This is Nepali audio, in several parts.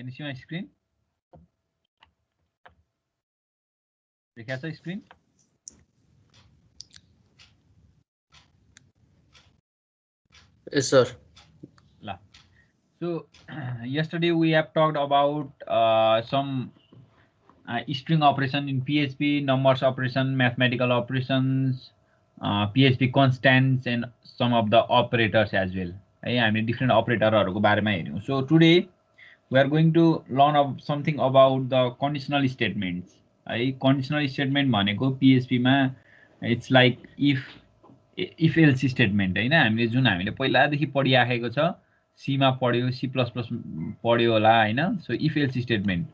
Can you see my screen? देखा छ screen? Yes, sir. La. So yesterday we have talked about some string operation in PHP, numbers operation, mathematical operations, PHP constants, and some of the operators as well. I mean different operatorहरुको बारेमा हेर्यौं. So today we are going to learn of something about the conditional statements. Conditional statement भनेको PHP मा it's like if else statement हैन. हामीले जुन हामीले पहिलादेखि पढिआएको छ, C मा पढ्यो, C++ पढ्यो होला हैन. So if else statement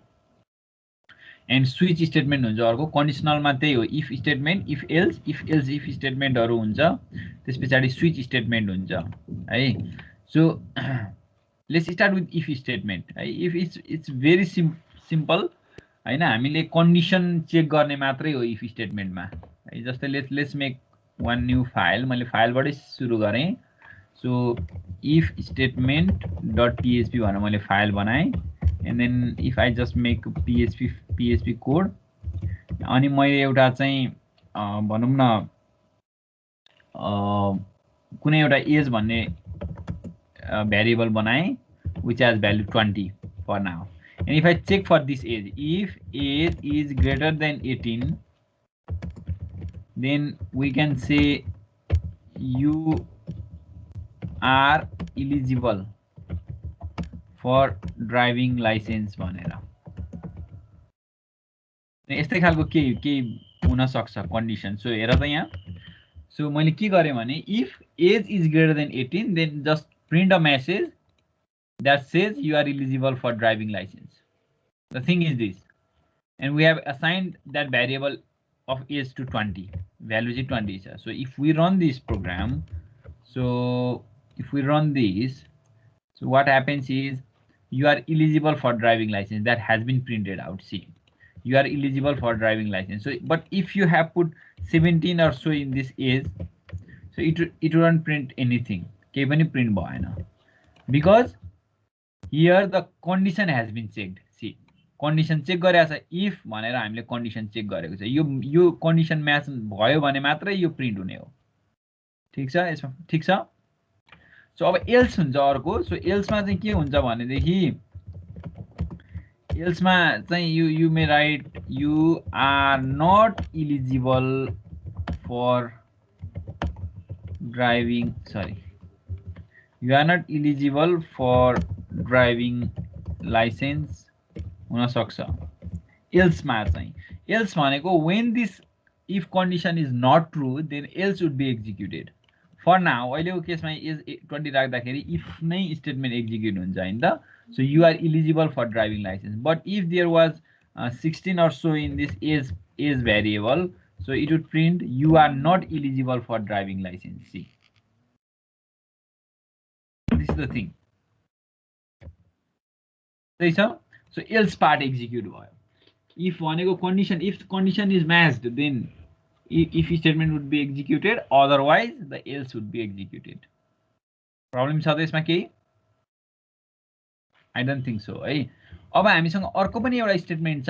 and switch statement हुन्छ अर्को. conditional मा त्यही हो, if statement, if else if statementहरु हुन्छ. त्यसपछि switch statement हुन्छ है. So let's start with if statement. If it's very simple हैन. हामीले condition check गर्ने मात्रै हो if statement मा. जस्तै let's make one new file. मैले फाइल बाटै सुरु गरे. So if statement.php भनेर मैले फाइल बनाए. And then if I just make PHP code अनि मैले एउटा चाहिँ भनौं न कुनै एउटा age भन्ने variable बनाए which has value 20 for now. And if I check for this age, if age is greater than 18, then we can say you are eligible for driving license भनेर. यस्तै खालको के हुन सक्छ कन्डिसन. सो हेर त यहाँ. सो मैले के गरे भने if age is greater than 18, then just print a message that says you are eligible for driving license. The thing is this, and we have assigned that variable of age to 20. Value is 20. So if we run this program, so if we run this, so what happens is you are eligible for driving license. That has been printed out. See, you are eligible for driving license. So but if you have put 17 or so in this age, so it won't print anything. केही पनि print भएन. Because here the condition has been checked. See, condition check गरेको छ. if भनेर हामीले condition check गरेको छ. यो condition match भयो भने मात्रै यो print हुने हो. ठीक छ? यसमा ठीक छ? So अब else हुन्छ अर्को. So else मा चाहिँ के हुन्छ भनेदेखि else मा चाहिँ you may write you are not eligible for driving, sorry, you are not eligible for driving license हुन सक्छ. else मा चाहिँ else भनेको when this if condition is not true, then else would be executed. For now अहिलेको केसमा is 20 राख्दाखेरि if नै statement execute हुन्छ हैन त. So you are eligible for driving license. But if there was 16 or so in this age variable, so it would print you are not eligible for driving license. See, this is the thing. So else part execute भयो. If भनेको condition, if condition is matched, then if statement would be executed, otherwise the else would be executed. Problem छ त यसमा केही? I don't think so है. अब हामीसँग अर्को पनि एउटा स्टेटमेन्ट छ,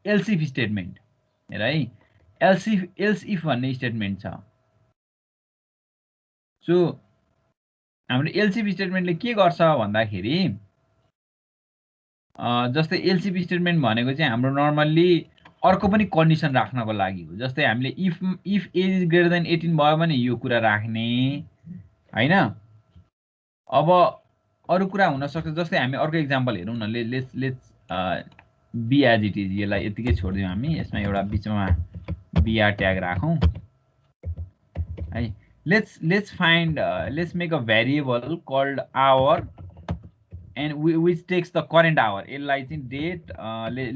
else if स्टेटमेन्ट. हेर है, else if भन्ने स्टेटमेन्ट छ. सो हाम्रो else if स्टेटमेन्टले के गर्छ भन्दाखेरि जस्तै else if स्टेटमेन्ट भनेको चाहिँ हाम्रो नर्मल्ली अर्को पनि कन्डिसन राख्नको लागि हो. जस्तै हामीले if age is greater than 18 भयो भने यो कुरा राख्ने हैन. अब अरु कुरा हुन सक्छ. जस्तै हामी अर्को एक्जाम्पल हेरौँ न. Let's be as it is. यसलाई यतिकै छोड्दियौ हामी. यसमा एउटा बीचमा br ट्याग राखौं है. let's find let's make a variable called hour and which takes the current hour. यसलाई चाहिँ डेट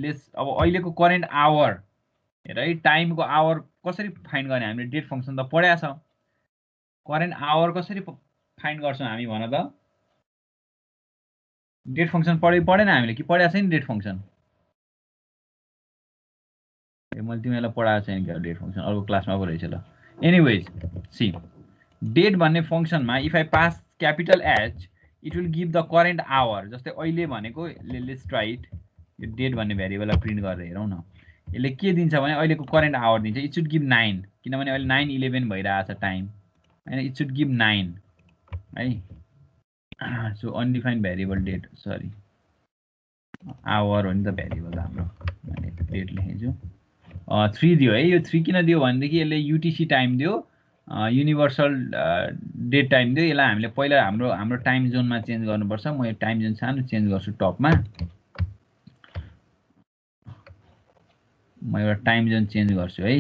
let's अब अहिलेको current hour हेर है. टाइम को आवर कसरी फाइन्ड गर्ने? हामीले डेट फंक्सन त पढ्या छ. current hour कसरी फाइन्ड गर्छौं हामी भन त? डेट फंक्सन पढेन हामीले कि पढ्या छैन डेट फंक्सन? मैले तिमीलाई पढाएको छैन के डेट फंक्सन? अर्को क्लासमा पो रहेछ ल. एनीवेज सी, डेट भन्ने फंक्सनमा if I pass capital H, it will give the current hour. जस्तै अहिले भनेको लेट्स ट्राई इट, यो डेट भन्ने भेरिएबललाई प्रिन्ट गरेर हेरौँ न। यसले के दिन्छ भने अहिलेको करेन्ट आवर दिन्छ। इट सुड गिभ 9, किनभने अहिले 9:11 भइरहेछ टाइम हैन। इट सुड गिभ 9 है। So undefined variable date, sorry hour हो नि त भेरिएबल हाम्रो, मैले डेट लेखेछु। 3 दियो है। यो 3 किन दियो भनेदेखि यसले युटिसी टाइम दियो, युनिभर्सल डेट टाइम दियो। यसलाई हामीले पहिला हाम्रो टाइम जोनमा चेन्ज गर्नुपर्छ। म यो टाइम जोन सानो चेन्ज गर्छु टपमा। म एउटा टाइम जोन चेन्ज गर्छु है,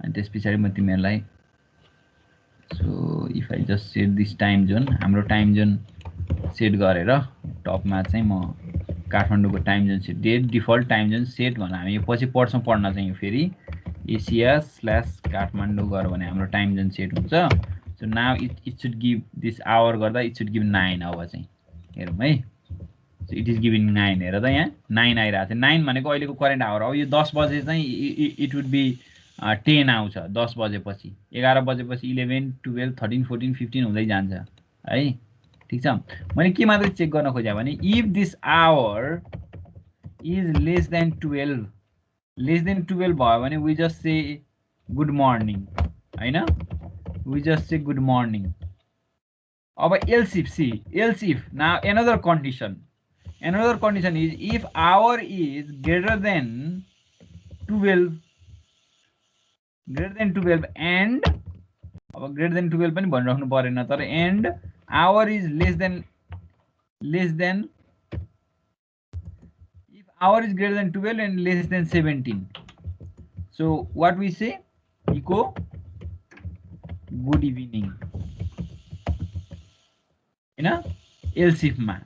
अनि त्यस पछाडि म तिमीहरूलाई so if I just set this time zone, हाम्रो टाइम जोन सेट गरेर टपमा चाहिँ म काठमाडौँको time zone set, date default time zone set भनेर हामी यो पछि पढ्छौँ, पढ्न चाहिँ फेरि एसिया/काठमाडौँ गऱ्यो भने हाम्रो टाइम जोन सेट हुन्छ। So now it should give this our गर्दा इट सुड गिभ 9। अब चाहिँ हेरौँ है। So it is giving 9। हेर त यहाँ 9 आइरहेको छ। 9 भनेको अहिलेको करेन्ट आवर। अब यो 10 बजे चाहिँ इट वुड बी 10 आउँछ। 10 बजेपछि, 11 बजेपछि 11, 12, 13, 14, 15 हुँदै जान्छ है। ठिक छ। मैले के मात्रै चेक गर्न खोजेँ भने if this hour is less than 12 भयो भने we just say good morning हैन, we just say good morning. अब else if, see else if now another condition is if hour is greater than 12 and अब greater than 12 पनि भनिराख्नु परेन, तर and hour is less than if hour is greater than 12 and less than 17, so what we say, echo good evening हैन। else if मा,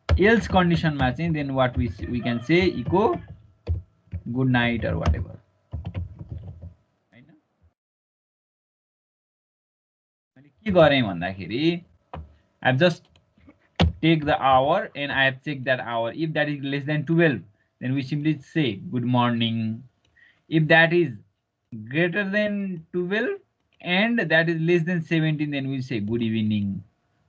else condition मा चाहिँ then what we can say echo good night or whatever हैन। मैले के गरेँ भन्दाखेरि I have just take the hour and I have checked that hour. If that is less than 12, then we simply say good morning. If that is greater than 12 and that is less than 17, then we say good evening.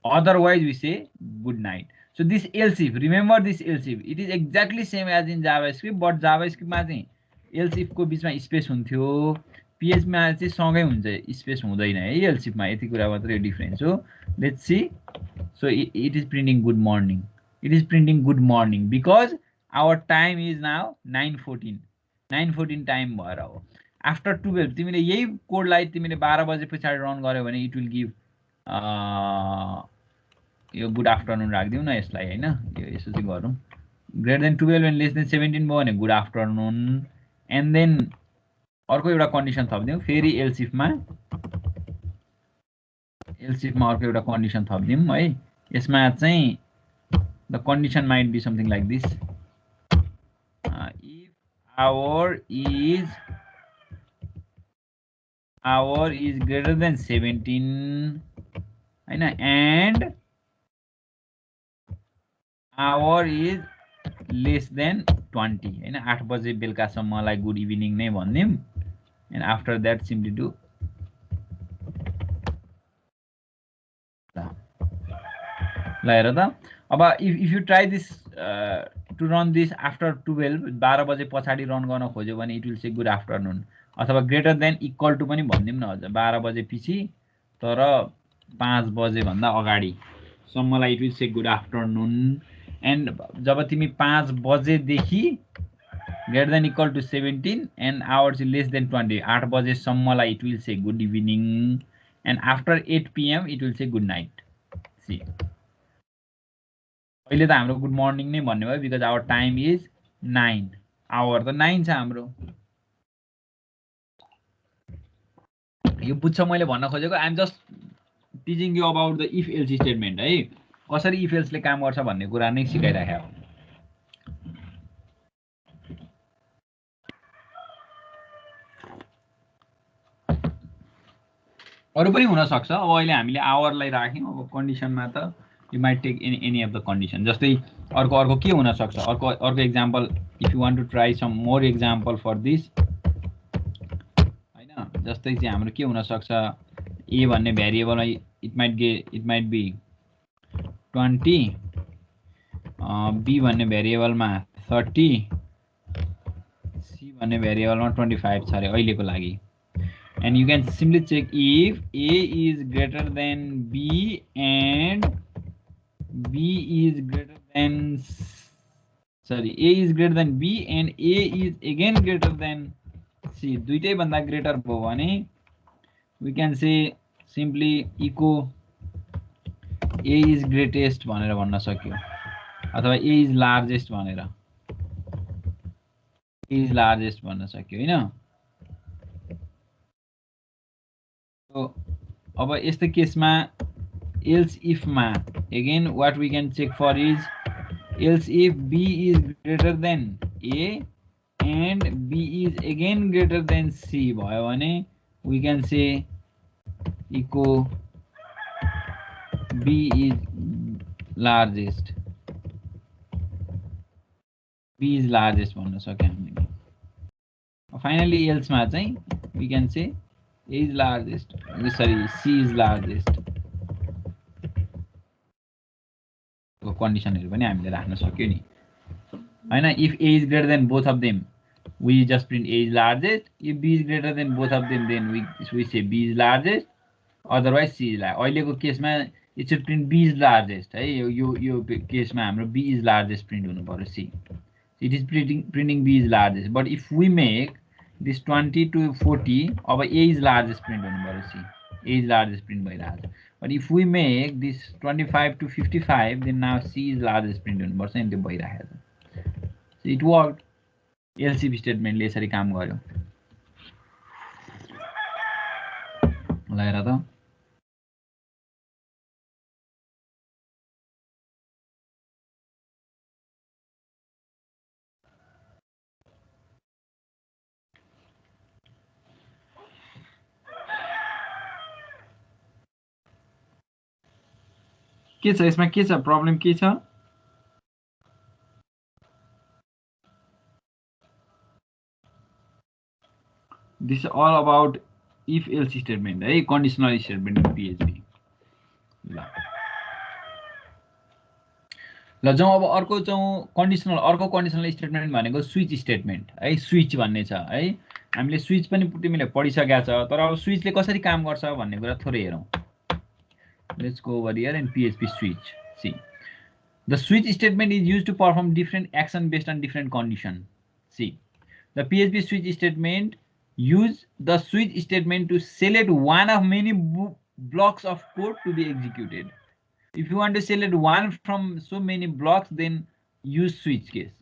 Otherwise, we say good night. So this else if, remember this else if, it is exactly same as in JavaScript, but JavaScript मा चाहिँ else if को बीचमा स्पेस हुन्थ्यो, PHP मा चाहिँ सँगै हुन्छ, स्पेस हुँदैन है else if मा। यति कुरा मात्रै डिफरेन्स हो। Let's see. So it is printing good morning. It is printing good morning because our time is now 9:14. 9:14 time भएर हो। After 12 तिमीले यही कोडलाई तिमीले 12 बजे पछाडि रन गर्यो भने it will give यो गुड आफ्टरनुन राखिदिउँ न यसलाई हैन। यो यसो चाहिँ गरौँ। Greater than 12 and less than 17 भयो भने गुड आफ्टरनुन। एन्ड देन अर्को एउटा कन्डिसन थप्दिउँ फेरि एल्स इफमा अर्को एउटा कन्डिसन थप्दिउँ है। यसमा चाहिँ the condition might be something like this, if hour is greater than 17 हैन, and hour is less than 20 हैन। 8 बजे बेलुकासम्मलाई गुड इभिनिङ नै भन्दिउँ। And after that simply do ल हेर त। अब if you try this to run this after 12, 12 बजे पछाडि रन गर्न खोज्यो भने it will say good afternoon, अथवा ग्रेटर देन इक्वल टु पनि भनिदिउँ न हजुर। 12 बजे पछि तर 5 बजे भन्दा अगाडि सम्मलाई it will say good afternoon. And जब तिमी 5 बजेदेखि greater than equal to 17 and hours less than 20, 8 बजेसम्मलाई it will say good evening. And after 8 PM it will say good night. See अहिले त हाम्रो गुड मर्निङ नै भन्ने भयो because our time is 9, hour त 9 छ हाम्रो। यो बुझ्छ मैले भन्न खोजेको। I am just teaching you about the if else statement है, कसरी इफ एल्सले काम गर्छ भन्ने कुरा नै सिकाइराखेको हो। अरू पनि हुन सक्छ। अब अहिले हामीले आवरलाई राख्यौँ। अब कन्डिसनमा त you might take any of the condition. जस्तै अर्को के हुन सक्छ, अर्को example if you want to try some more example for this हैन। जस्तै चाहिँ हाम्रो के हुन सक्छ, ए भन्ने भेरिएबलमा इट माइट बी 20 b भन्ने भेरिएबलमा 30 c भन्ने भेरिएबलमा 25 छ अरे अहिलेको लागि and you can simply check if a is greater than b and b is greater than sorry a is greater than b and a is again greater than c दुईटै भन्दा ग्रेटर भयो भने we can say simply echo a is greatest भनेर भन्न सक्यो अथवा a is largest भनेर a is largest भन्न सक्यो हैन So, अब यस्तो केसमा else if मा again what we can check for is else if b is greater than a and b is again greater than c भयो भने we can say echo b is largest भन्न सक्यौं हामीले finally else मा चाहिँ we can say a is largest sorry c is largest को कन्डिसनहरु पनि हामीले राख्न सक्यौ नि हैन if a is greater than both of them we just print a is largest if b is greater than both of them then we say b is largest otherwise c is largest अहिलेको केसमा it should print b is largest है यो केसमा हाम्रो b is largest print हुनु पर्यो c it is printing b is largest but if we make this 20 to 40 अब a is largest print हुनु पर्यो c a is largest print भइराछ but if we make this 25 to 55 then now c is largest print हुनु पर्छ अनि त्यो भइराछ so it worked else if statement ले यसरी काम गर्यो ल हेर त के छ यसमा के छ प्रब्लम के छ this is all about if else statement है conditional statement in php ल जाउँ अब अर्को कन्डिसनल स्टेटमेन्ट भनेको स्विच स्टेटमेन्ट है स्विच भन्ने छ है हामीले स्विच पनि तिमीले पढिसकेका छ तर अब स्विचले कसरी काम गर्छ भन्ने कुरा थोरै हेरौं let's go over here and php switch see the switch statement is used to perform different action based on different condition see the php switch statement use the switch statement to select one of many blocks of code to be executed if you want to select one from so many blocks then use switch case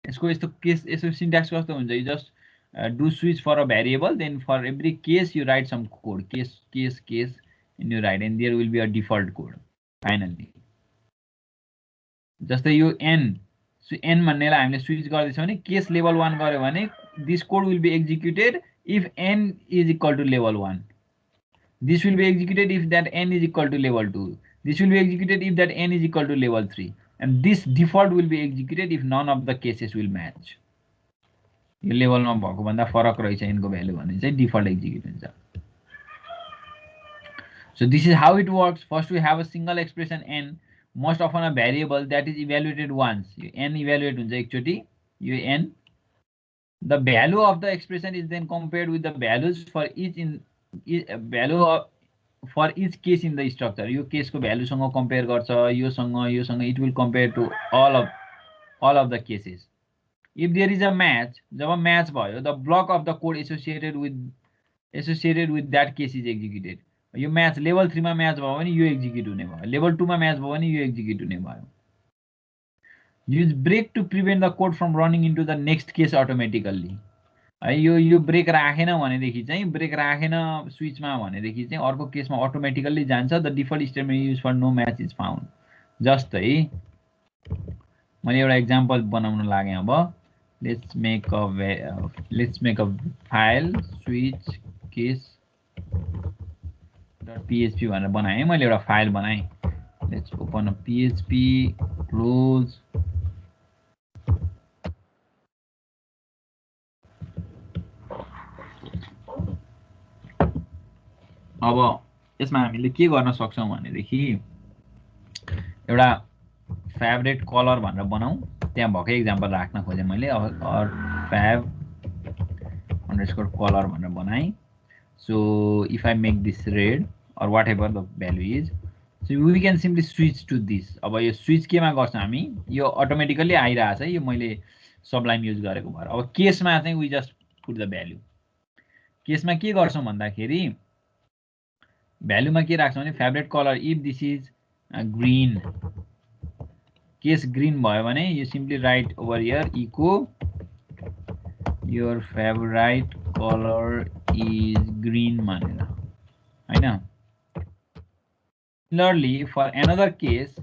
यसको यस्तो केस यसको सिन्ट्याक्स कस्तो हुन्छ you just do switch for a variable then for every case you write some code case and you write and there will be a default code finally जस्तै यो n भन्नेलाई हामीले स्विच गर्दैछौं भने केस लेभल 1 गर्यो भने this code will be executed if n is equal to level 1 this will be executed if that n is equal to level 2 this will be executed if that n is equal to level 3 and this default will be executed if none of the cases will match यो लेभलमा भएको भन्दा फरक रहेछ इनको भ्यालु भने चाहिँ डिफल्ट एक्जिक्युट हुन्छ So this is how it works. First we have a single expression n, most often a variable that is evaluated once. N evaluate huncha एकचोटी यो n. The value of the expression is then compared with the values for each for each case in the structure. यो case को value सँग compare गर्छ यो सँग it will compare to all of the cases. If there is a match, जब match भयो the block of the code associated with that case is executed. यो म्याच लेभल 3 मा म्याच भयो भने यो एक्जिक्युट हुने भयो लेभल 2 मा म्याच भयो भने यो एक्जिक्युट हुने भयो use break to prevent the code from running into the next case automatically है यो ब्रेक राखेन भनेदेखि चाहिँ ब्रेक राखेन स्विचमा भनेदेखि चाहिँ अर्को केसमा अटोमेटिकली जान्छ the default statement use for no match is found जस्तै मैले एउटा एक्जाम्पल बनाउन लागे अब let's make a file switch case .php भनेर बनाए मैले एउटा फाइल बनाए let's open a php close अब यसमा हामीले के गर्न सक्छौं भनेदेखि एउटा फेभरेट कलर भनेर बनाऊ, त्यहाँ भएकै इक्जाम्पल राख्न खोजेँ मैले, और फेभ अंडरस्कोर color भनेर बनाएँ. So if I make this red or whatever the value is, so we can simply switch to this. अब यो स्विच केमा गर्छ हामी, यो अटोमेटिकली आइरहेछ है, यो मैले सबलाइम युज गरेको भएर. अब केसमा चाहिँ we just put the value. केसमा के गर्छौं भन्दाखेरि भ्यालुमा के राख्छौं भने favourite colour if this is green, case green भयो भने you simply write over here echo your favorite color is green भनेर हैन. Similarly for another case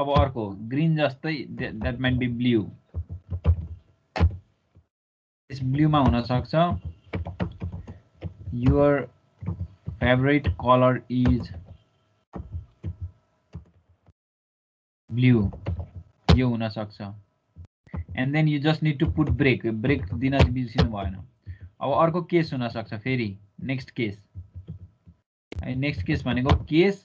अब अर्को ग्रीन जस्तै that might be blue, यस ब्लूमा हुन सक्छ your favorite color is blue, यो हुन सक्छ. and then you just need to put break दिन बिर्सिनु भएन. अब अर्को केस हुन सक्छ फेरि नेक्स्ट केस भनेको case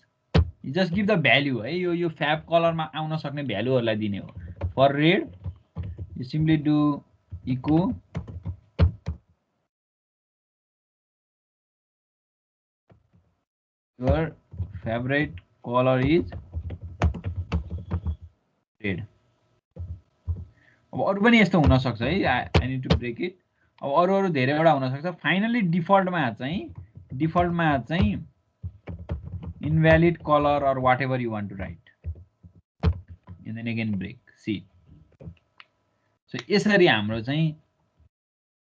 you just give the value है, यो फैब कलरमा आउन सक्ने भ्यालुहरुलाई दिने हो. For red you simply do echo your favorite color is red. अब अरु पनि यस्तो हुन सक्छ है, I need to break it. अब अरु धेरैवटा हुन सक्छ. फाइनली डिफल्टमा चाहिँ invalid color or whatever you want to write, and then again break. See, so यसरी हाम्रो चाहिँ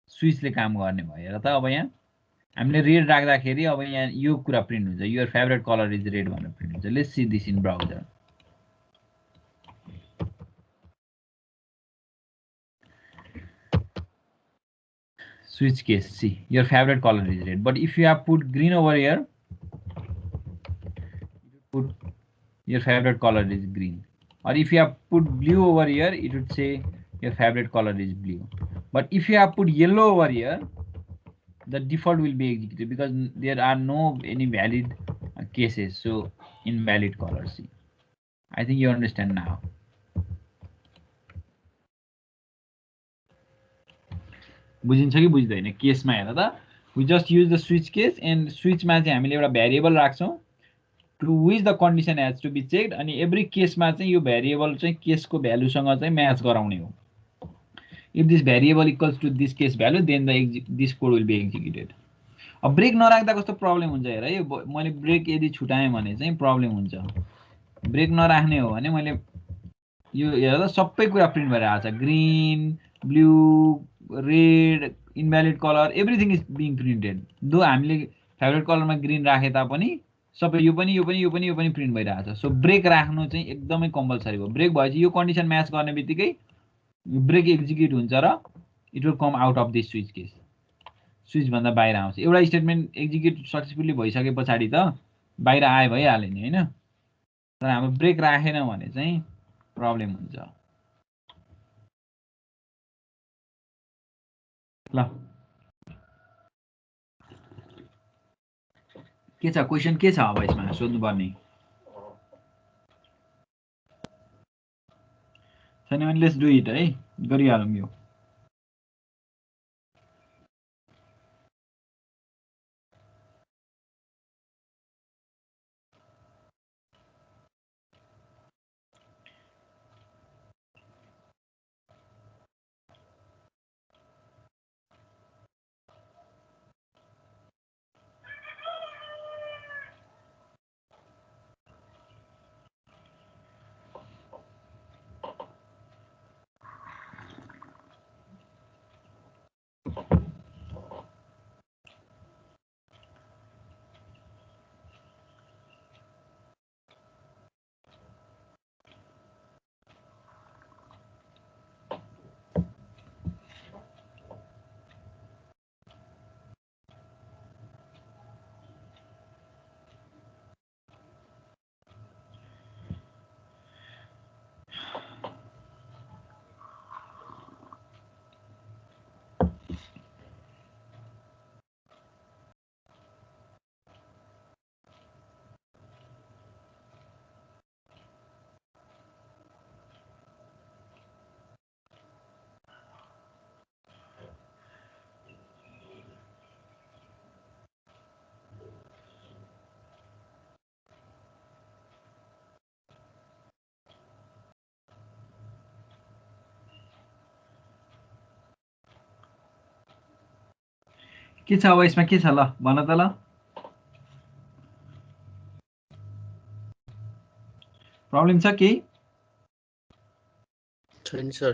स्विचले काम गर्ने भयो र त. अब यहाँ हामीले रेड राख्दाखेरि अब यहाँ यो कुरा प्रिन्ट हुन्छ, your favorite color is red भनेर प्रिन्ट हुन्छ. Let's see this in browser. switch case, see your favorite color is red, but if you have put green over here, put your favorite color is green, or if you have put blue over here, it would say your favorite color is blue. But if you have put yellow over here, the default will be executed because there are no any valid cases. So invalid color. See, I think you understand now. बुझिन्छ कि बुझ्दैन केसमा हेर त. we just use the switch case, and switch मा चाहिँ हामीले एउटा भेरिएबल राख्छौं to which the condition has to be checked, अनि एभ्री केसमा चाहिँ यो भेरिएबल चाहिँ केसको भ्यालुसँग चाहिँ म्याच गराउने हो. if this variable equals to this case value, then this code will be executed. अब ब्रेक नराख्दा कस्तो प्रब्लम हुन्छ हेर, यो मैले ब्रेक यदि छुटाएँ भने चाहिँ प्रब्लम हुन्छ. ब्रेक नराख्ने हो भने मैले यो हेर्दा सबै कुरा प्रिन्ट भएर आछ. Green, blue, red, invalid colour, everything is being printed. दो हामीले फेभरेट कलरमा ग्रीन राखे तापनि सबै यो पनि प्रिन्ट भइरहेछ. सो ब्रेक राख्नु चाहिँ एकदमै कम्पल्सरी हो. ब्रेक भएपछि यो कन्डिसन म्याच गर्ने बित्तिकै ब्रेक एक्जिक्युट हुन्छ र it will come out of this switch case. Switch भन्दा बाहिर आउँछ. एउटा स्टेटमेन्ट एक्जिक्युट सक्सेसफुली भइसके पछाडि त बाहिर आए भइहाल्यो नि हैन. तर हाम्रो ब्रेक राखेन भने चाहिँ प्रब्लम हुन्छ. ल के छ क्वेशन, के छ अब यसमा सोध्नु पर्ने छैन भने लेट्स डु इट है, गरिहालौँ यो. के छ अब यसमा के छ ल भन त ल प्रब्लम छ केही छैन सर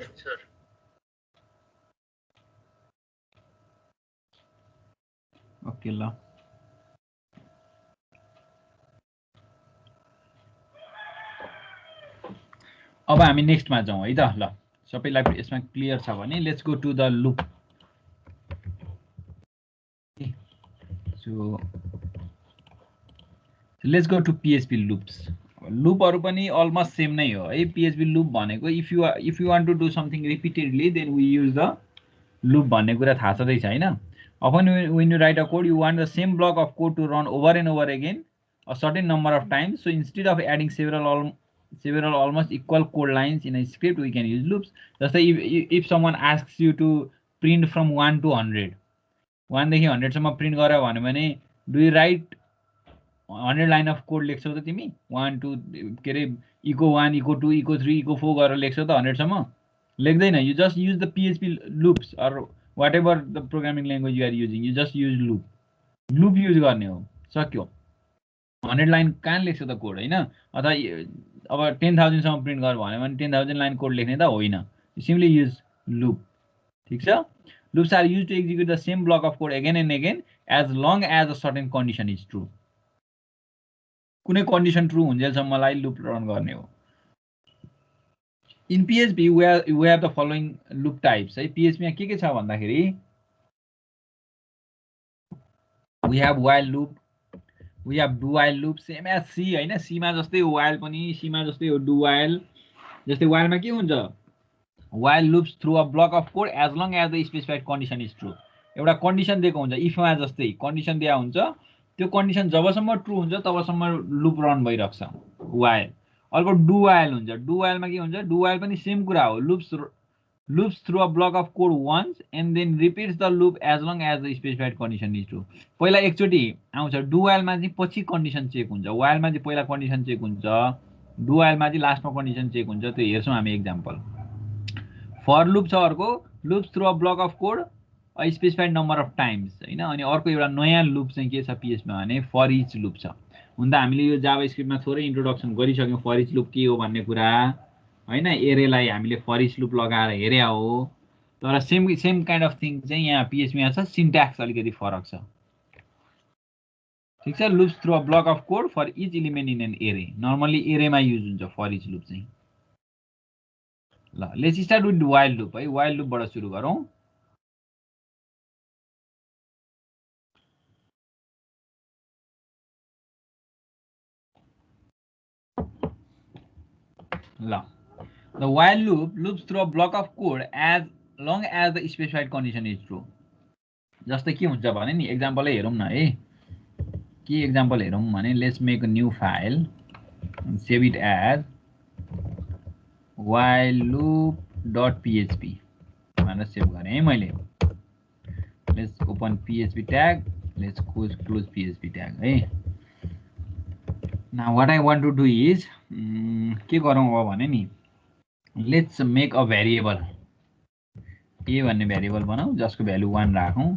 ओके ल अब हामी नेक्स्टमा जाउँ है त ल सबैलाई यसमा क्लियर छ भने let's go to the loop so let's go to PHP loops लुपहरु पनि अलमोस्ट सेम नै हो है PHP लुप भनेको if you want to do something repeatedly then we use the loop भन्ने कुरा थाहा छँदैछ हैन often when you write a code you want the same block of code to run over and over again a certain number of times so instead of adding several almost equal code lines in a script we can use loops just like if someone asks you to print from 1 to 100 1 देखि 100 सम्म प्रिन्ट गर भन्यो भने do you write 100 line of code लेख्छौ त तिमी 1 2 के रे इको 1 इको 2 इको 3 इको 4 गरेर लेख्छौ त 100 सम्म लेख्दैन you just use the PHP loops or whatever the programming language you are using you just use loop use गर्ने हो सक्यो 100 लाइन कहाँ लेख्छ त कोड हैन अथवा अब 10000 सम्म प्रिन्ट गर भन्यो भने 10000 लाइन कोड लेख्ने त होइन सिम्पली युज लुप ठीक छ loops are used to execute the same block of code again and again as long as a certain condition is true कुनै कन्डिसन ट्रू हुन्जेलसम्मलाई लुप रन गर्ने हो in PHP we have the following loop types है PHP मा के छ भन्दाखेरि we have while loop we have do while loop same as C हैन C मा जस्तै while पनि C मा जस्तै हो do while जस्तै while मा के हुन्छ while loops through a block of code as long as the specified condition is true एउटा कन्डिसन दिएको हुन्छ if मा जस्तै कन्डिसन दिया हुन्छ त्यो कन्डिसन जबसम्म ट्रू हुन्छ तबसम्म लुप रन भइराख्छ while अर्को do while हुन्छ do while मा के हुन्छ do while पनि सेम कुरा हो loops through a block of code once and then repeats the loop as long as the specified condition is true पहिला एकचोटी आउँछ do while मा चाहिँ पछि कन्डिसन चेक हुन्छ while मा चाहिँ पहिला कन्डिसन चेक हुन्छ do while मा चाहिँ लास्टमा कन्डिसन चेक हुन्छ त्यो हेर्छौं हामी एक्जाम्पल for loop छ अर्को loops through a block of code a specified number of times हैन अनि अर्को एउटा नयाँ लुप चाहिँ के छ PHP मा भने for each loop छ हुन त हामीले यो जावास्क्रिप्टमा थोरै इन्ट्रोडक्सन गरिसक्यौं for each loop के हो भन्ने कुरा हैन एरेलाई हामीले for each loop लगाएर हेर्या हो तर सेम काइन्ड अफ थिङ चाहिँ यहाँ PHP मा छ सिन्ट्याक्स अलिकति फरक छ ठीक छ loops through a block of code for each element in an array normally एरे मा युज हुन्छ for each loop चाहिँ ल let's start with while loop है while loop बाट सुरु गरौँ ल the while loop loops through a block of code as long as the specified condition is true जस्तै के हुन्छ भने नि एक्जाम्पलै हेरौँ न है के एक्जाम्पल हेरौँ भने let's make a new file and save it as while loop.php भनेर सेभ गरे है मैले let's open php tag let's close php tag है now what I want to do is के गरौँ अब भने नि let's make a variable a भन्ने भेरिएबल बनाऊ जसको भ्यालु 1 राखौं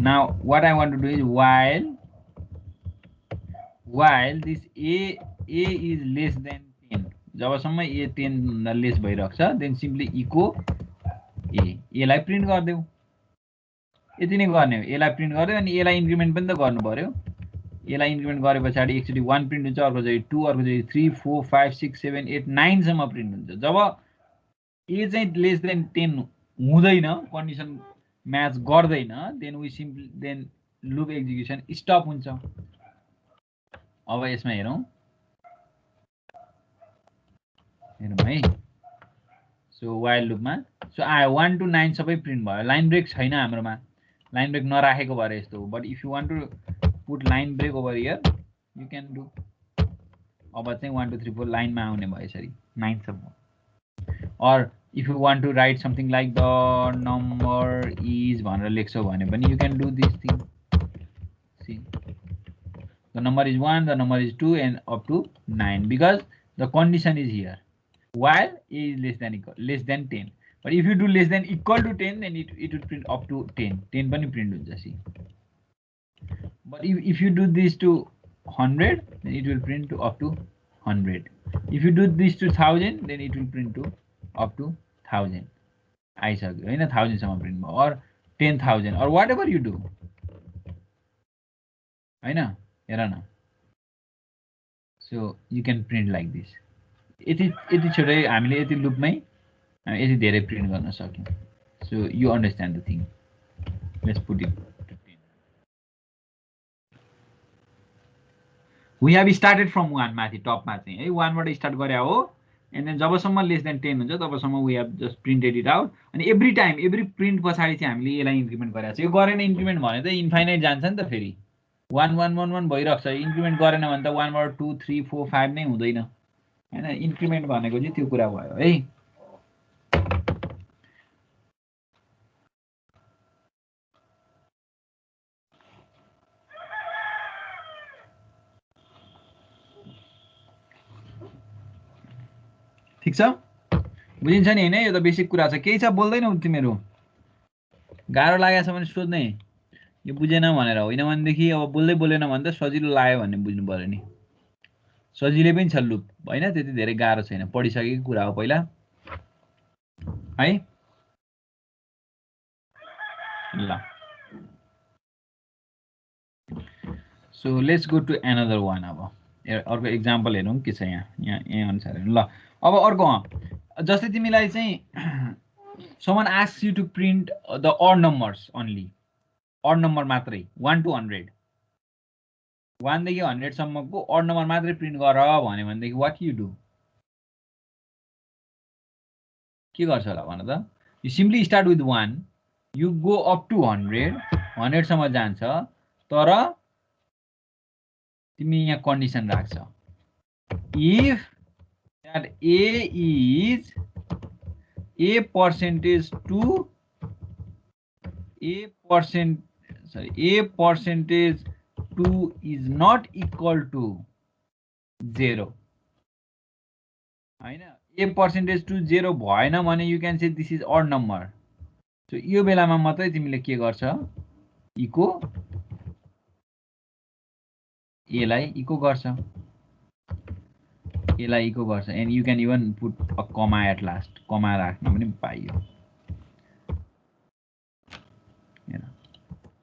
now what I want to do is while this a is less than 10 जबसम्म a 10 भन्दा लेस भइराख्छ देन सिम्पली इको a लाई प्रिन्ट गर्देऊ यति नै गर्ने हो a लाई प्रिन्ट गर्दै अनि a लाई इन्क्रिमेन्ट पनि त गर्नु पर्यो a लाई इन्क्रिमेन्ट गरेपछि एकचोटी 1 प्रिन्ट हुन्छ अर्कोचोटी 2 अर्कोचोटी 3 4 5 6 7 8 9 सम्म प्रिन्ट हुन्छ जब a चाहिँ लेस देन 10 हुँदैन कन्डिसन म्याच गर्दैन देन लुप एक्जिक्युसन स्टप हुन्छ अब यसमा हेरौं है सो while लुपमा सो 1 to 9 सबै प्रिन्ट भयो लाइन ब्रेक छैन हाम्रोमा लाइन ब्रेक नराखेको भएर यस्तो हो but if you want to put line break over here you can do अब चाहिँ 1 2 3 4 लाइनमा आउने भयो यसरी 9 सम्म और if you want to write something like the number is भनेर लेख्छौ भने पनि you can do this thing see the number is 1 the number is 2 and up to 9 because the condition is here while a is less than 10 but if you do less than equal to 10 then it would print up to 10 10 पनि print हुन्छ see But if you do this to 100, then it will print to up to 100. If you do this to 1000, then it will print to up to 1000. आइसक्यो हैन 1000 सम्म प्रिन्ट भयो or 10000 or whatever you do हैन हेर न. So you can print like this. यति छोटै हामीले यति लुपमै यति धेरै प्रिन्ट गर्न सक्यौं. So you understand the thing. Let's put it to 10. We have started from 1 माथि टपमा चाहिँ है 1 बाट स्टार्ट गरे हो. And then जबसम्म लेस देन 10 हुन्छ तबसम्म we have just printed it out. And every time every print पछाडी चाहिँ हामीले यसलाई इन्क्रिमेन्ट गरेका छ. यो गरेन इन्क्रिमेन्ट भने त इन्फाइनाइट जान्छ नि त फेरि. 1 1 1 1 भइरहेको छ. इन्क्रिमेन्ट गरेन भने त 1 बाट 2 3 4 5 नै हुँदैन. हैन इन्क्रिमेन्ट भनेको चाहिँ त्यो कुरा भयो है. ठीक छ बुझिन्छ नि हैन यो त बेसिक कुरा छ. केही छ बोल्दैनौ तिमीहरु? गाह्रो लागेछ भने सोध्नै. यो बुझेन भनेर होइन भनेदेखि अब बोल्दै बोलेन भने त सजिलो लाग्यो भन्ने बुझ्नु पर्यो नि. सजिलै पनि छ लुप हैन त्यति धेरै गाह्रो छैन. पढिसकेको कुरा हो पहिला है. ल so let's go to another one. अब अर्को एक्जाम्पल हेरौँ के छ यहाँ अनुसार हेर्नु. ल अब अर्को जस्तै तिमीलाई चाहिँ someone asks you to print the odd numbers only. Odd number मात्रै 1 to 100. 1 देखि 100 सम्मको odd number मात्रै प्रिन्ट गर भन्यो भनेदेखि what you do? के गर्छ होला भन त? You simply start with 1, you go up to 100, 100 सम्म जान्छ. तर तिमी यहाँ कन्डिसन राख्छ. If that A is A percentage 2 is not equal to 0 हैन. A percentage to 0 भएन भने you can say this is odd number. So यो बेलामा मात्रै तिमीले के गर्छ इको A लाई इको गर्छ. A लाई इको गर्छ. And you can even put a comma at last. comma राख्न पनि पाइयो.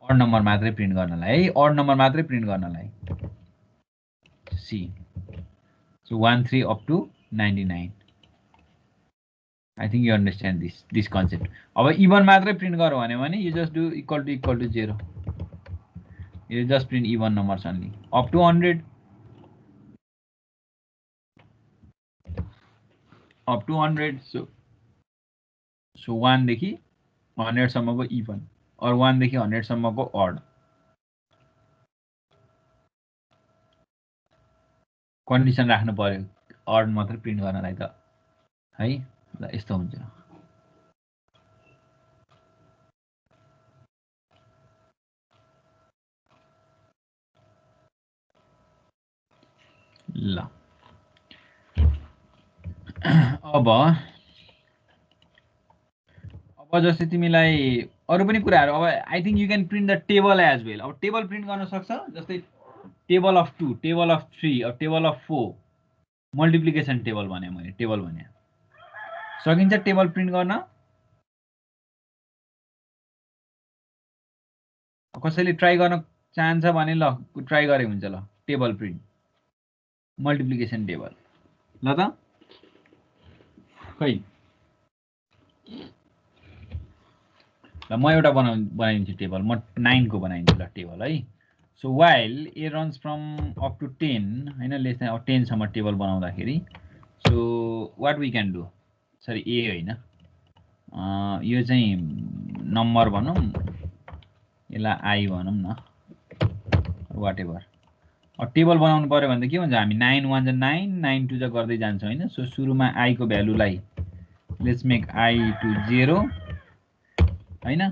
odd number मात्रै प्रिन्ट गर्नलाई है. odd number मात्रै प्रिन्ट गर्नलाई. C. So 1 3 up to 99. I think you understand this concept. अब even मात्रै प्रिन्ट गरौ भने you just do equal to 0. You just print even numbers only up to 100. Up to 100. So 1 देखि 100 सम्मको even or 1 देखि 100 सम्मको odd. कन्डिसन राख्नु पर्यो odd मात्र प्रिन्ट गर्नलाई त है. ल यस्तो हुन्छ. ल अब जस्तै तिमीलाई अरु पनि कुराहरु. अब I think you can print the table as well. अब टेबल प्रिन्ट गर्न सक्छ. जस्तै टेबल अफ 2, टेबल अफ 3 और टेबल अफ 4. मल्टिप्लिकेसन टेबल भने मैले टेबल भने सकिन्छ टेबल प्रिन्ट गर्न. कसैले ट्राई गर्न चाहन्छ भने ल ट्राई गरे हुन्छ. ल टेबल प्रिन्ट मल्टिप्लिकेसन टेबल. ल त खै ल म एउटा बनाइदिन्छु टेबल. म 9 को बनाइदिन्छु ल टेबल है. So while A runs from up to 10 हैन लेस देन 10 सम्म टेबल बनाउँदाखेरि so what we can do. Sorry A हैन यो चाहिँ नम्बर भनौं यसलाई I भनौं न whatever. अब टेबल बनाउनु पर्यो भने के हुन्छ हामी 9 1 9 9 2 गर्दै जान्छौं हैन. सो सुरुमा I को भ्यालुलाई लेट्स मेक I to 0 हैन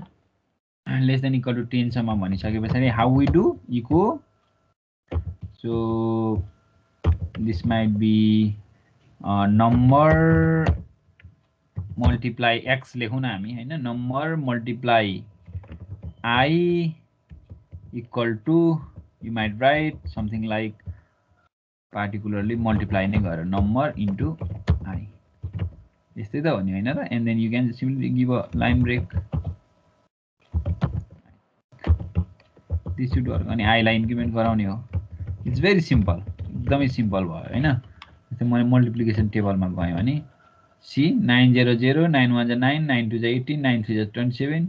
less than equal to 10 सम्म भनिसकेपछि how we do echo. So this might be number multiply x लेखौं न हामी हैन. number multiply I equal to You might write something like particularly multiply नै गरेर number into I. यस्तै त हो नि हैन र? And then you can simply give a line break. This should work. अनि I लाई increment गराउने हो. It's very simple. एकदमै simple भयो हैन? जस्तै मैले multiplication table मा गएँ भने see 9 0 0 9 1 9 9 2 18 9 3 27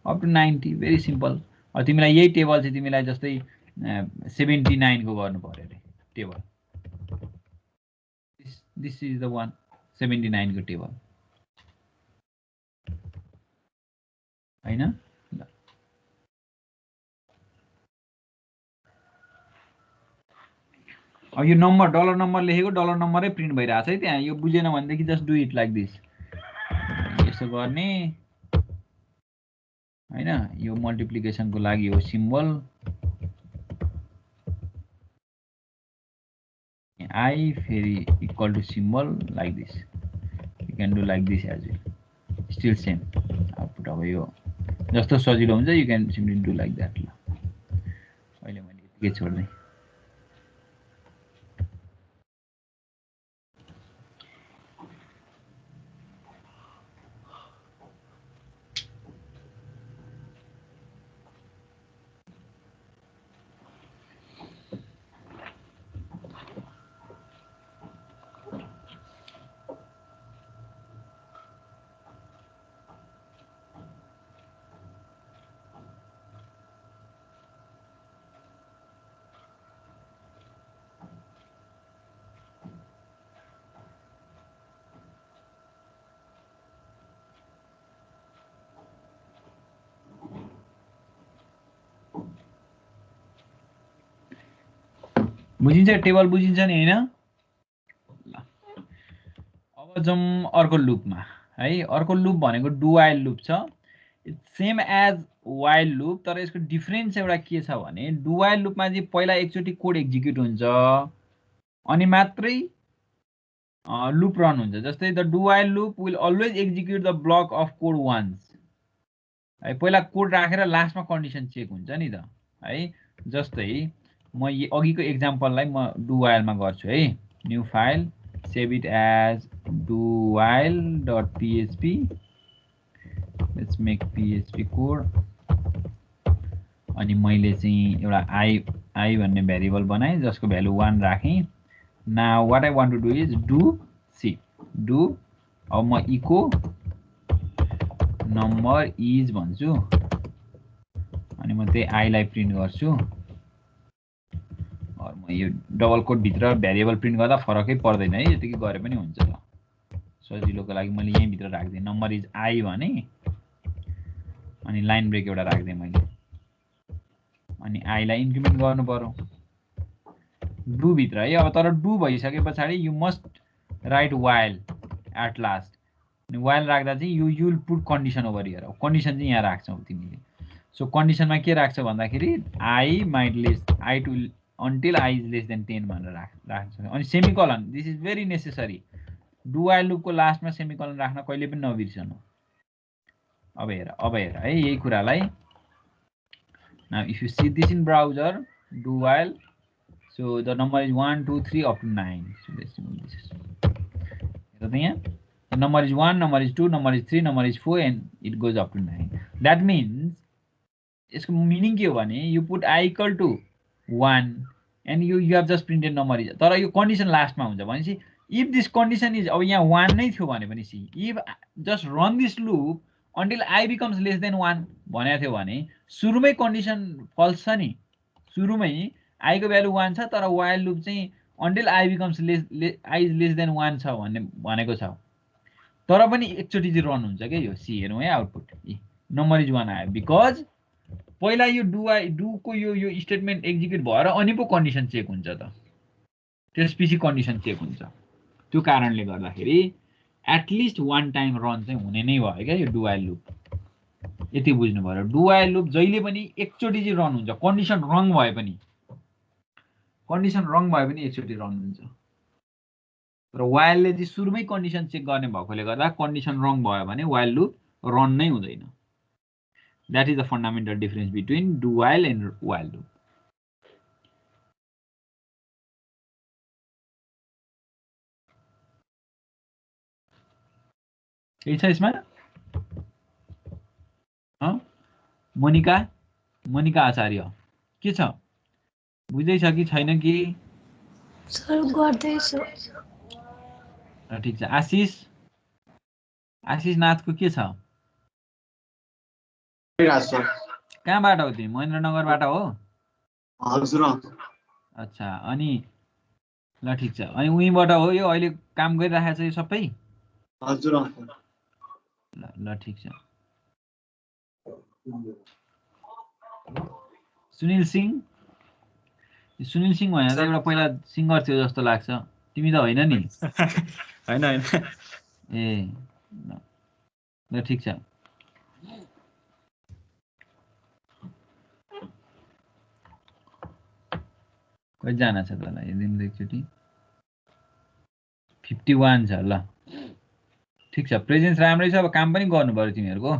up to 90. Very simple. अब तिमीलाई यही टेबल चाहिँ तिमीलाई जस्तै 79 को गर्नु पर्यो रे table. This is the one 79 को टेबल हैन? अब यो नम्बर डलर नम्बर लेखेको डलर नम्बरै प्रिन्ट भइरहेछ है त्यहाँ. यो बुझेन भनेदेखि just do it like this. यसो गर्ने हैन? यो मल्टिप्लिकेसनको लागि हो सिम्बल I फेरि equal to symbol like this. You can do like this as well. Still same output. अब यो जस्तो सजिलो हुन्छ you can simply do like that. ल अहिले मैले यतिकै छोड्दै. बुझिन्छ? टेबल बुझिन्छ नि हैन? ल अब जाउँ अर्को लुपमा है. अर्को लुप भनेको डु वाइल लुप छ. It's same as while loop, तर यसको डिफरेन्स एउटा के छ भने डु वाइल लुपमा चाहिँ पहिला एकचोटि कोड एक्जिक्युट हुन्छ अनि मात्रै लुप रन हुन्छ. जस्तै the do while loop will always execute the block of code once है. पहिला कोड राखेर लास्टमा कन्डिसन चेक हुन्छ नि त है. जस्तै म अघिको एक्जाम्पललाई म डु वाइलमा गर्छु है. New file, save it as doWhile.php. Let's make php code. अनि मैले चाहिँ एउटा I भन्ने भेरिएबल बनाएँ जसको भ्यालु 1 राखेँ. Now what I want to do is do. अब म इको नम्बर इज भन्छु अनि म त्यही I लाई प्रिन्ट गर्छु. म यो डबल कोट भित्र भेरिएबल प्रिन्ट गर्दा फरकै पर्दैन है. यतिकै गरे पनि हुन्छ. ल सजिलोको लागि मैले यही भित्र राख्दिएँ. नम्बर इज I भने अनि लाइन ब्रेक एउटा राख्दिएँ मैले. अनि I लाई इन्क्रिमेन्ट गर्नु पर्यो डु भित्र है. अब तर डु भइसके पछाडि you must write while at last. अनि वाइल राख्दा चाहिँ you will put condition over here. Condition चाहिँ यहाँ राख्छौ तिमीले. सो कन्डिसनमा के राख्छ भन्दाखेरि I might less I to until I is less than 10 भनेर राख्छ. अनि semicolon, this is very necessary. Do while लुपको लास्टमा सेमिकोलन राख्न कहिले पनि नबिर्सनु. अब हेर है यही कुरालाई. Now if you see this in browser do while, so the number is 1 2 3 up to 9. So let's remove this. हेर त यहाँ number is 1, number is 2, number is 3, number is 4 and it goes up to 9. That means यसको मिनिङ के हो भने you put I equal to 1 and you have just printed number is. तर यो कन्डिसन लास्टमा हुन्छ भनेपछि इफ दिस कन्डिसन इज, अब यहाँ 1 नै थियो भने पनि see if just run this loop until I becomes less than 1 भनेको थियो भने सुरुमै कन्डिसन फल्स छ नि. सुरुमै I को भ्यालु 1 छ तर वाइल लुप चाहिँ until I becomes I is less than 1 छ भन्ने भनेको छ. तर पनि एकचोटि चाहिँ रन हुन्छ के यो. सी हेरौँ है आउटपुट. नम्बर इज 1 आयो बिकज पहिला यो डुको यो स्टेटमेन्ट एक्जिक्युट भएर अनि पो कन्डिसन चेक हुन्छ त. त्यसपछि कन्डिसन चेक हुन्छ. त्यो कारणले गर्दाखेरि एटलिस्ट 1 टाइम रन चाहिँ हुने नै भयो क्या यो डु वाइल लुप. यति बुझ्नु पर्यो. डु वाइल लुप जहिले पनि एकचोटि चाहिँ रन हुन्छ. कन्डिसन रङ भए पनि एकचोटि रन हुन्छ. तर वाइलले चाहिँ सुरुमै कन्डिसन चेक गर्ने भएकोले गर्दा कन्डिसन रङ भयो भने वाइल लुप रन नै हुँदैन. That is the fundamental difference between do while and while loop. केही छ यसमा? मोनिका आचार्य के छ? बुझ्दैछ कि छैन कि? सर गर्दैछु। ठिक छ। आशिष नाथको के छ? कहाँबाट हो तिमी? महेन्द्रनगरबाट हो? हजुर। अच्छा, अनि ल ठिक छ। अनि उहीँबाट हो यो अहिले काम गरिरहेको छ यो सबै? हजुर। ल ठिक छ। सुनिल सिंह भनेर त एउटा पहिला सिङ्गर थियो जस्तो लाग्छ। तिमी त होइन नि? होइन होइन। ए ल ठिक छ। कतिजना छ त? हेरिदिनु एकचोटि। 51 छ। ल ठिक छ। प्रेजेन्स राम्रै छ। अब काम पनि गर्नु पर्यो तिमीहरूको।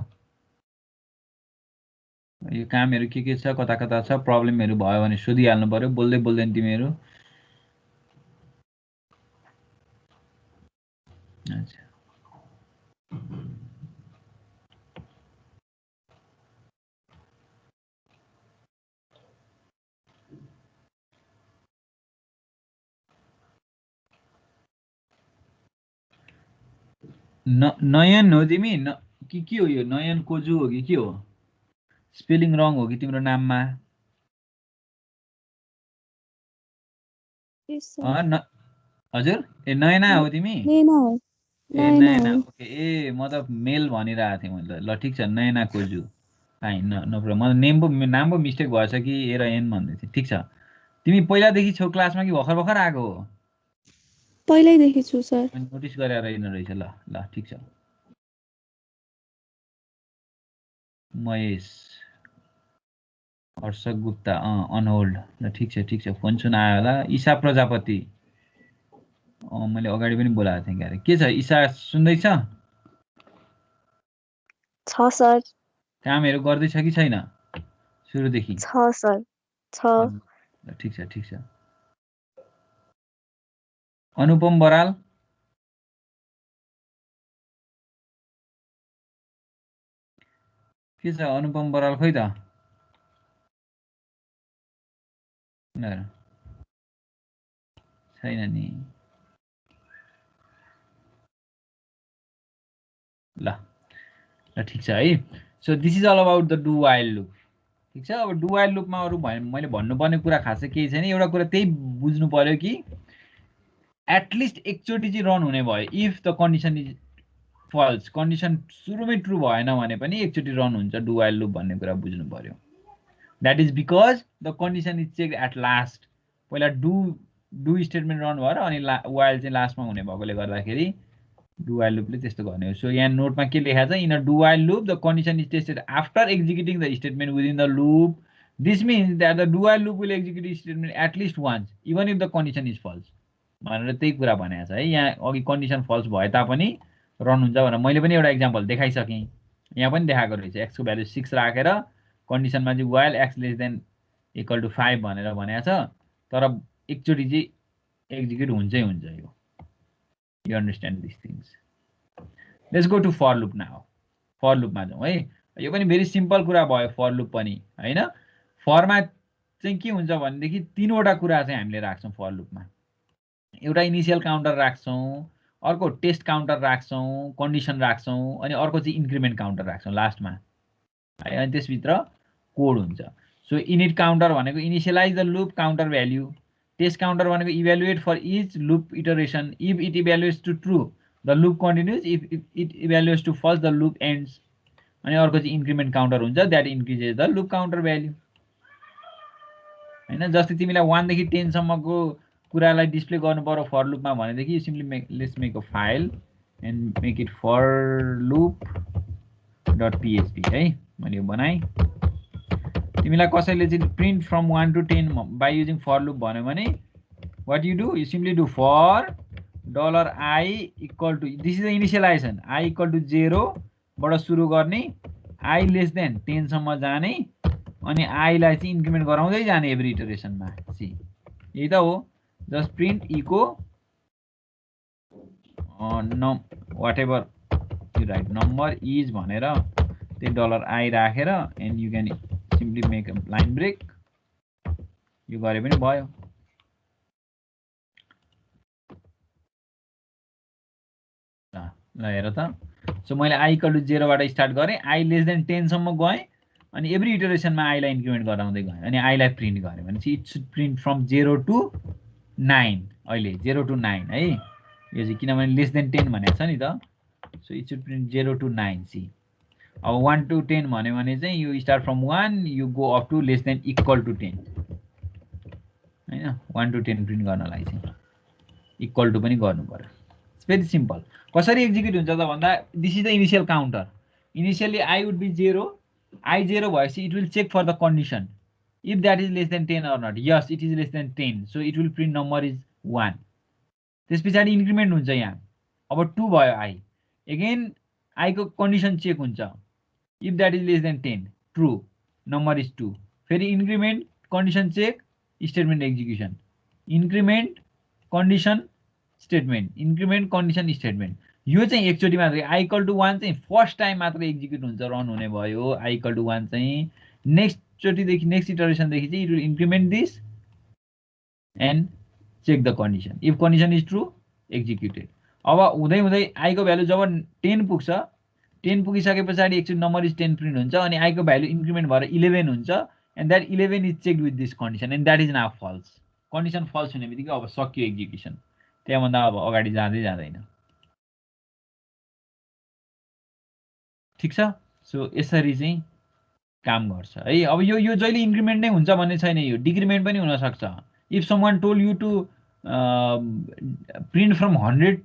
यो कामहरू के छ, कता कता छ, प्रब्लमहरू भयो भने सोधिहाल्नु पर्यो। बोल्दै बोल्दैन तिमीहरू। अच्छा, नयन हो तिमी? के हो यो? नयन कोजु हो कि के हो? स्पेलिङ रङ हो कि तिम्रो नाममा? हजुर। ए नयना हो तिमी? ए नयना। ओके। ए म त मेल भनिरहेको थिएँ मैले। ल ठिक छ। Nayana Koju. Fine, no problem. मलाई नाम पो मिस्टेक भएछ कि ए र एन भन्दै थिएँ। ठिक छ। तिमी पहिलादेखि छौ क्लासमा कि भर्खर आएको हो? पहिल्यैदेखि छु सर। नोटिस गरेर रहेछ। ल ठिक छ। महेश हर्ष गुप्ता अनहोल्ड। ल ठिक छ। फोन सुन आयो होला। ईशा प्रजापति मैले अगाडि पनि बोलाएको थिएँ क्यारे। के छ ईशा, सुन्दैछ? छ सर। कामहरू गर्दैछ कि छैन सुरुदेखि? छ सर। छ। ल ठिक छ। अनुपम बराल के छ? अनुपम बराल खोइ त? छैन नि। ल ठिक छ है। So this is all about the do while loop. ठिक छ। अब डु वाइल लुपमा अरू मैले भन्नुपर्ने कुरा खासै केही छैन। एउटा कुरा त्यही बुझ्नु पर्यो कि एटलिस्ट एकचोटि चाहिँ रन हुने भयो। If the condition is falls, condition सुरुमै ट्रु भएन भने पनि एकचोटि रन हुन्छ डु वाइल लुप भन्ने कुरा बुझ्नु पर्यो। That is because the condition is check at last. पहिला डु स्टेटमेन्ट रन भएर अनि वाइल चाहिँ लास्टमा हुने भएकोले गर्दाखेरि डु वाइल लुपले त्यस्तो गर्ने हो। सो यहाँ नोटमा के लेखा छ? In a do while loop the condition is tested after executing the statement within the loop. This means that the do while loop will execute statement at least once even if the condition is false भनेर त्यही कुरा भनेको छ है। यहाँ अघि कन्डिसन फल्स भए तापनि रन हुन्छ भनेर मैले पनि एउटा इक्जाम्पल देखाइसकेँ। यहाँ पनि देखाएको रहेछ। एक्सको भ्यालु 6 राखेर कन्डिसनमा चाहिँ while x less than equal to 5 भनेर भनेको छ। तर एकचोटि चाहिँ एक्जिक्युट हुन्छ यो। You understand this things. Let's go to for loop now. For लुपमा जाउँ है। यो पनि भेरी सिम्पल कुरा भयो फर लुप पनि होइन। फरमा चाहिँ के हुन्छ भनेदेखि 3वटा कुरा चाहिँ हामीले राख्छौँ फर लुपमा। एउटा इनिसियल काउन्टर राख्छौँ, अर्को टेस्ट काउन्टर राख्छौँ, कन्डिसन राख्छौँ, अनि अर्को चाहिँ इन्क्रिमेन्ट काउन्टर राख्छौँ लास्टमा है। अनि त्यसभित्र कोड हुन्छ। सो इनिट काउन्टर भनेको initialize the loop counter value. Test counter भनेको evaluate for each loop iteration. If it evaluates to true the loop continues, if it evaluates to false the loop ends. अनि अर्को चाहिँ इन्क्रिमेन्ट काउन्टर हुन्छ, that increases the loop counter value होइन। जस्तै तिमीलाई 1 देखि 10 सम्मको कुरालाई डिस्प्ले गर्नु पर्यो फर लुपमा भनेदेखि simply let's make a file and make it for loop dot PHP है। मैले यो बनाएँ। तिमीलाई कसैले चाहिँ print from 1 to 10 by using for loop भन्यो भने what you do, you simply do for $i equal to, this is the initialization, i equal to 0 बाट सुरु गर्ने, i लेस देन 10 सम्म जाने, अनि i लाई चाहिँ इन्क्रिमेन्ट गराउँदै जाने एभ्री इटरेसनमा। सी यही त हो। Just print echo whatever You write number is भनेर त्यही $i राखेर and you can simply make a line break. यो गरे पनि भयो. ल हेर त. सो मैले i equal to 0 बाट स्टार्ट गरे, i लेस देन 10 सम्म गए अनि एभ्री इटरेसनमा i लाई इन्क्रिमेन्ट गराउँदै गए अनि i लाई प्रिन्ट गरे भनेपछि it should print from 0 to 9. अहिले 0 to 9 है. यो चाहिँ किनभने लेस देन 10 भनेको छ नि त. So it should print 0 to 9 see. अब 1 to 10 भन्यो भने चाहिँ you start from 1 you go up to less than equal to 10 हैन. 1 to 10 प्रिन्ट गर्नलाई चाहिँ इक्वल टु पनि गर्नु पर्यो. It's very simple. कसरी एक्जिक्युट हुन्छ त भन्दा this is the initial counter. Initially i would be 0. I 0 भएपछि it will check for the condition if that is less than 10 or not. Yes, it is less than 10, so it will print number is 1. त्यस पछाडि इन्क्रिमेन्ट हुन्छ यहाँ. अब 2 भयो i. अगेन i को कन्डिसन चेक हुन्छ. if that is less than 10, true, number is 2. फेरि increment condition check statement execution. Increment condition statement, increment condition statement. यो चाहिँ एकचोटि मात्रै i equal to 1 चाहिँ फर्स्ट टाइम मात्र एक्जिक्युट हुन्छ, रन हुने भयो. i equal to 1 चाहिँ नेक्स्ट चोटिदेखि नेक्स्ट इटरेसनदेखि चाहिँ it will increment this and check the condition. If condition is true executed. अब हुँदै हुँदै i को भ्यालु जब 10 पुग्छ, 10 पुगिसके पछाडि एकचोटि नम्बर इज 10 प्रिन्ट हुन्छ अनि i को भ्यालु इन्क्रिमेन्ट भएर 11 हुन्छ and that 11 is checked with this condition and that is now false. Condition false हुने बित्तिकै अब सक्यो एक्जिक्युसन. त्यहाँभन्दा अब अगाडि जाँदै जाँदैन. ठिक छ. सो यसरी चाहिँ काम गर्छ है. अब यो जहिले इन्क्रिमेन्ट नै हुन्छ भन्ने छैन, यो डिक्रिमेन्ट पनि हुन सक्छ. If someone told you to print from 100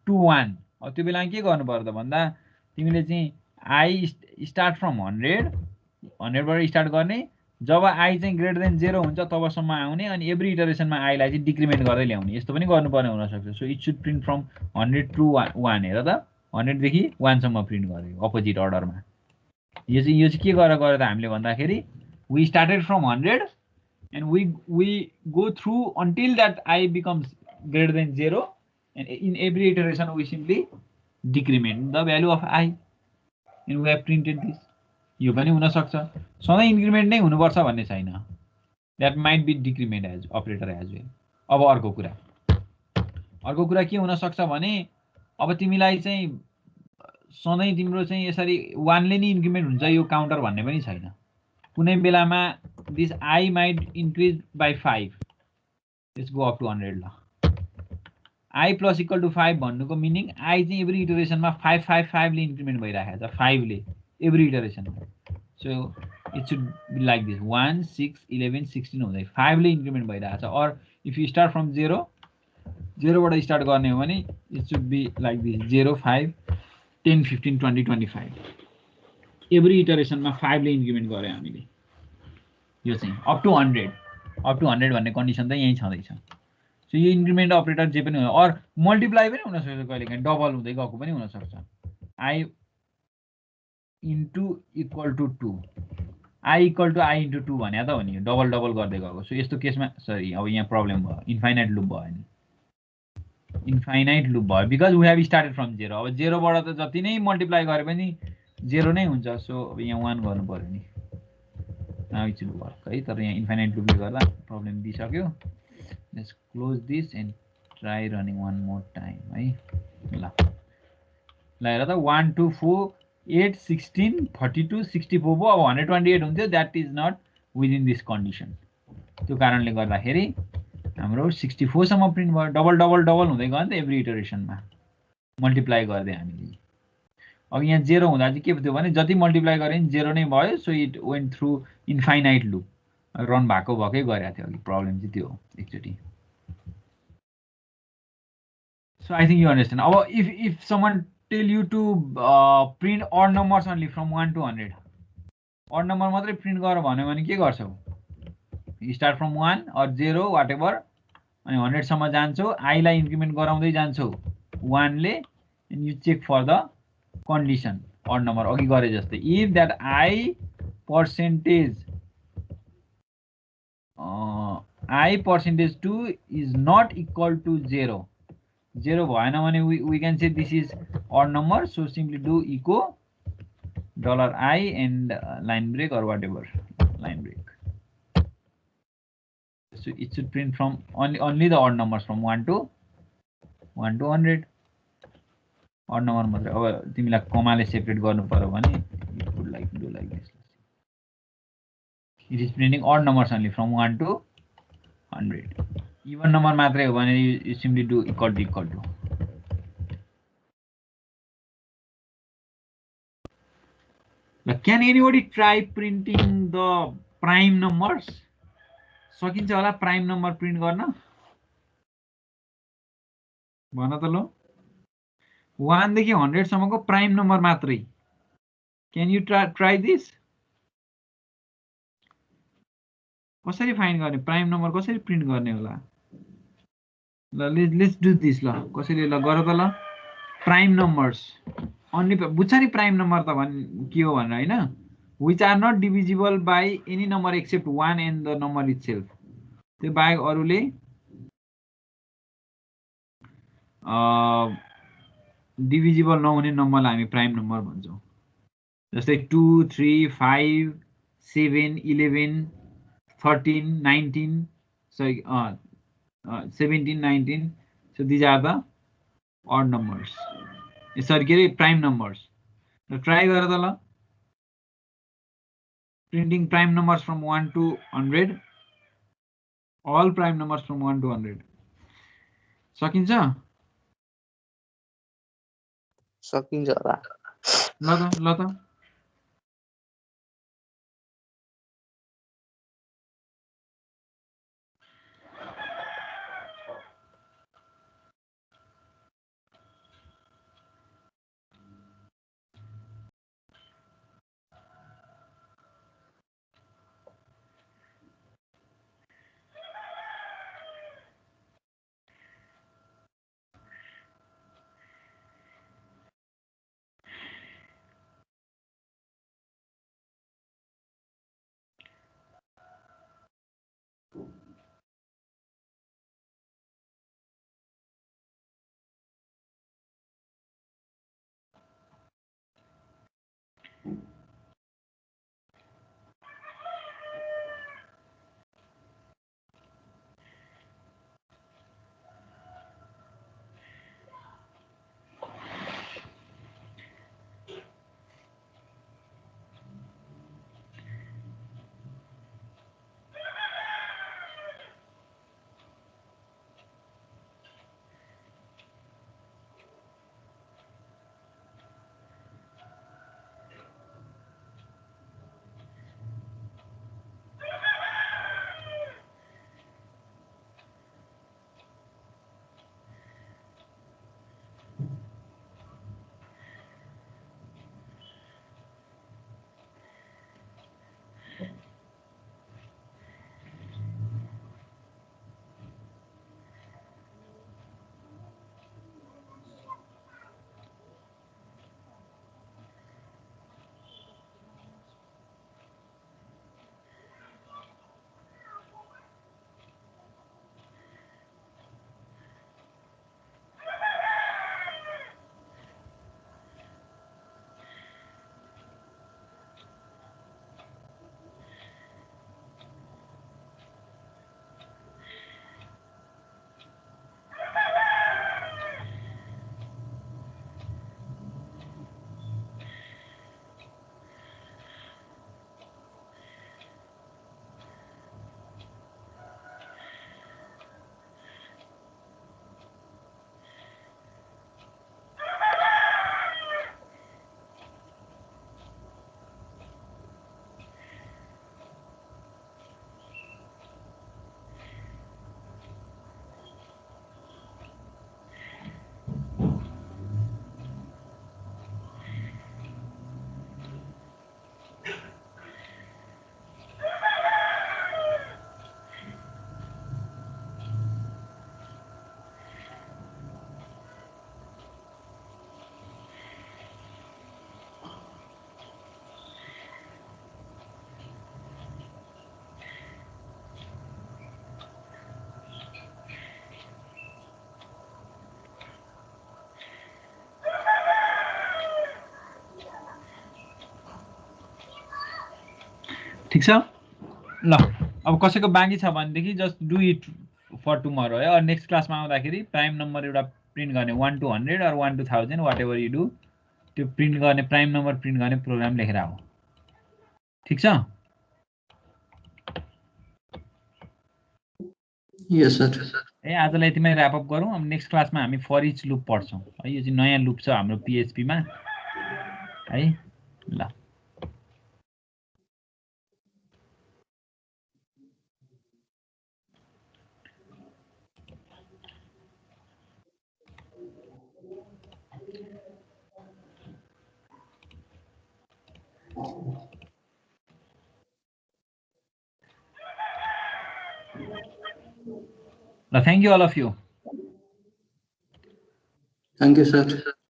to 1, अब त्यो बेला के गर्नु पर्यो त भन्दा तिमीले चाहिँ i स्टार्ट फ्रम 100 बाट स्टार्ट गर्ने. जब i चाहिँ ग्रेटर देन 0 हुन्छ तबसम्म आउने अनि एभ्री इटरेसनमा i लाई चाहिँ डिक्रिमेन्ट गर्दै ल्याउने. यस्तो पनि गर्नुपर्ने हुनसक्छ. So it should print from 100 to 1. हेर त 100 देखि 1 सम्म प्रिन्ट गर्यो अपोजिट अर्डरमा. यो चाहिँ के गरेर त हामीले भन्दाखेरि we started from 100 and we go through until that i becomes greater than 0 and in every iteration we simply decrement the value of i and we have printed this. यो पनि हुनसक्छ. सधैँ इन्क्रिमेन्ट नै हुनुपर्छ भन्ने छैन. That might be decrement as operator as well. अब अर्को कुरा के हुनसक्छ भने अब तिमीलाई चाहिँ सधैँ तिम्रो चाहिँ यसरी 1 ले नै इन्क्रिमेन्ट हुन्छ यो काउन्टर भन्ने पनि छैन. कुनै बेलामा this i might increase by 5. Let's go up to 100. ल i प्लस इक्वल टु 5 भन्नुको मिनिङ i चाहिँ एभ्री इटरेसनमा 5 ले इन्क्रिमेन्ट भइरहेको छ. 5 ले every इटरेसनमा. So it should be like this 1 6 11 16 हुँदै 5 ले इन्क्रिमेन्ट भइरहेको छ. Or if you start from 0 बाट स्टार्ट गर्ने हो भने it should be like this 0 5 10 15 20 25. Every इटरेसनमा 5 ले इन्क्रिमेन्ट गऱ्यो हामीले. यो चाहिँ अप टु 100 भन्ने कन्डिसन त यहीँ छँदैछ. सो यो इन्क्रिमेन्ट अपरेटर जे पनि हो अर मल्टिप्लाई पनि हुनसक्छ, कहिलेकाहीँ डबल हुँदै गएको पनि हुनसक्छ. i into equal to 2, i equal to i into 2 भने त हो नि, डबल गर्दै गएको. सो यस्तो केसमा सरी अब यहाँ प्रब्लम भयो. इन्फाइनाइट लुप भयो नि, इन्फाइनाइट लुप भयो because we have started from 0. अब 0 बाट त जति नै मल्टिप्लाई गरे पनि 0 नै हुन्छ. सो अब यहाँ 1 गर्नु पर्यो नि. इट्स वर्क है. तर यहाँ इन्फाइनाइट लुपले गर्दा प्रब्लम दिइसक्यो. Let's close this and try running one more time है. ल हेर त 1 2 4 8 16 32 64 भयो. अब 128 हुन्थ्यो. That is not within this condition. त्यो कारणले गर्दाखेरि हाम्रो 64 सम्म प्रिन्ट भयो. डबल हुँदै गयो नि त एभ्री इटरेसनमा मल्टिप्लाई गर्दै हामीले. अब यहाँ 0 हुँदा चाहिँ के थियो भने जति मल्टिप्लाई गरे पनि 0 नै भयो. So it went through infinite loop. Run भएकै गरेको थियो. अघि प्रब्लम चाहिँ त्यो हो एकचोटि. So I think you understand. अब if someone tell you to print odd numbers only from 1 to 100, odd number मात्रै प्रिन्ट गर भन्यो भने के गर्छौ? Start from 1 or 0 whatever अनि 100 सम्म जान्छौ. i लाई इन्क्रिमेन्ट गराउँदै जान्छौ 1 ले and you check for the condition odd number अघि गरे जस्तै. इफ द्याट i percentage 2 is not equal to 0, 0 भएन भने we can say this is odd number, so simply do echo $I and line break or whatever line break. So it should print from only the odd numbers from 1 to 100. Odd number मात्रै. अब तिमीलाई कमाले सेपरेट गर्नु पर्यो भने you could like do like this. It is printing odd numbers only from 1 to 100. Even number मात्रै हो भने you simply do equal to. Can anybody try printing the prime numbers? सकिन्छ होला prime number print गर्न? भन त ल 1 देखि 100 सम्मको prime number मात्रै. Can you try this? कसरी फाइन्ड गर्ने prime number कसरी प्रिन्ट गर्ने होला? ल let's do this ल कसरी ल गर त ल prime numbers only बुझ्छ नि prime number त के हो भनेर हैन, which are not divisible by any number except 1 and the number itself. त्यो बाहेक अरुले डिभिजिबल नहुने नम्बरलाई हामी प्राइम नम्बर भन्छौं. जस्तै 2 3 5 7 11 13 19 sorry 17 19. So these are the odd numbers. Sorry, get prime numbers. So try गर त ल printing prime numbers from 1 to 100. All prime numbers from 1 to 100. सकिन्छ? सकिन्छ होला. ल त ठिक छ ल अब कसैको बाँकी छ भनेदेखि just do it for tomorrow है और नेक्स्ट क्लासमा आउँदाखेरि प्राइम नम्बर एउटा प्रिन्ट गर्ने 1 to 100 or 1 to 1000 whatever you do त्यो प्रिन्ट गर्ने प्राइम नम्बर प्रिन्ट गर्ने प्रोग्राम लेखेर आऊ ठिक छ यस सर ए आजलाई यतिमै ऱ्याप अप गरौँ अब नेक्स्ट क्लासमा हामी फर इच लुप पढ्छौँ है यो चाहिँ नयाँ लुप छ हाम्रो PHP मा है ल Thank you all of you. Thank you sir